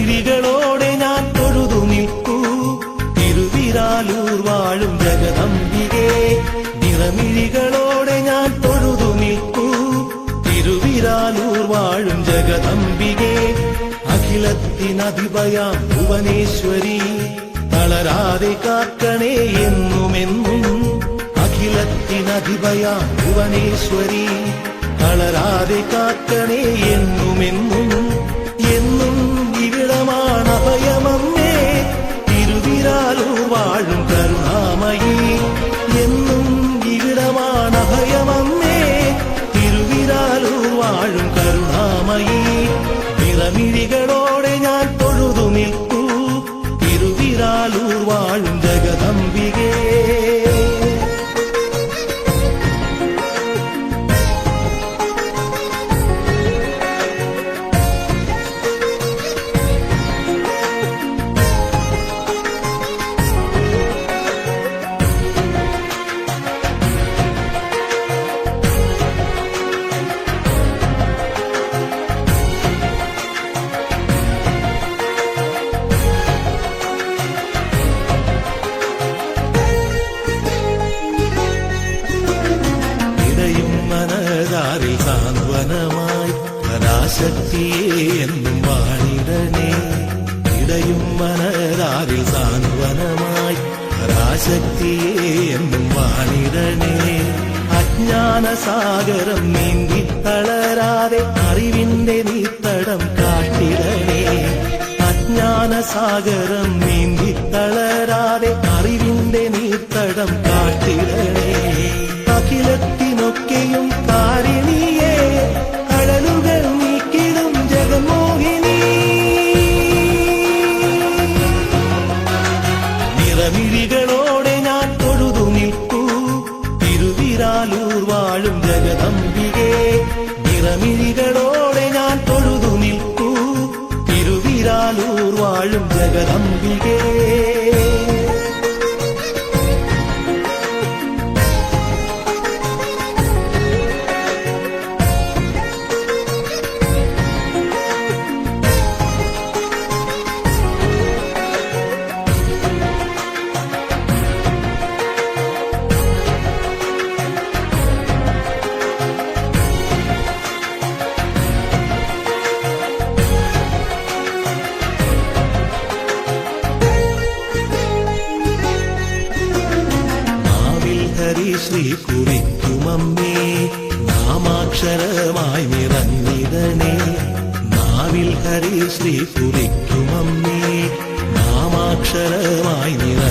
നിറമിഴികളോടെ ഞാൻ തൊഴുതു നിൽക്കൂ തിരുവിരാലൂർ വാഴും ജഗദംബികേ. നിറമിഴികളോടെ ഞാൻ തൊഴുതു നിൽക്കൂ തിരുവിരാലൂർ വാഴും ജഗദംബികേ. അഖിലത്തിനധിപയാം ഭുവനേശ്വരി തളരാതെ കാക്കണേ എന്നുമെന്നും. അഖിലത്തിനധിപയാം ഭുവനേശ്വരി തളരാതെ കാക്കണേ എന്നുമെന്നും. എന്നും ഇവിടമാണ് അഭയമമ്മേ തിരുവിരാലൂർ വാഴും കരുണാമയി. എന്നും ഇവിടമാണ് അഭയമമ്മേ തിരുവിരാലൂർ വാഴും കരുണാമയി. നിറമിഴികളോടെ ഞാൻ തൊഴുതു നിൽക്കൂ തിരുവിരാലൂർ വാഴും ജഗദംബികേ. മനതാരിൽ സാന്ത്വനമായി പരാശക്തിയെ എന്നും വാണിടണേ. ഇടയും മനതാരിൽ സാന്ത്വനമായി പരാശക്തിയെ എന്നും വാണിടണേ. അജ്ഞാന സാഗരം നീന്തി തളരാതെ അറിവിന്റെ നീത്തടം കാട്ടിടണേ. അജ്ഞാന സാഗരം നീന്തി തളരാതെ അറിവിന്റെ നീത്തടം കാട്ടിടണേ. അഖിലത്തിനൊക്കെയും കാരിണിയേ കടലുകൾ നീക്കിടും ജഗമോഹിനി. നിറമിഴികളോടെ ഞാൻ തൊഴുതു നിൽക്കൂ തിരുവിരാലൂർ വാഴും ജഗദംബികേ. നിറമിഴികളോടെ ഞാൻ തൊഴുതു നിൽക്കൂ തിരുവിരാലൂർ വാഴും ജഗദംബികേ. ശ്രീ കുറിക്കുമമ്മേ നാമാക്ഷരമായി നിറഞ്ഞിടണേ. നാവിൽ ഹരി ശ്രീ കുറിക്കുമമ്മേ നാമാക്ഷരമായി നിറ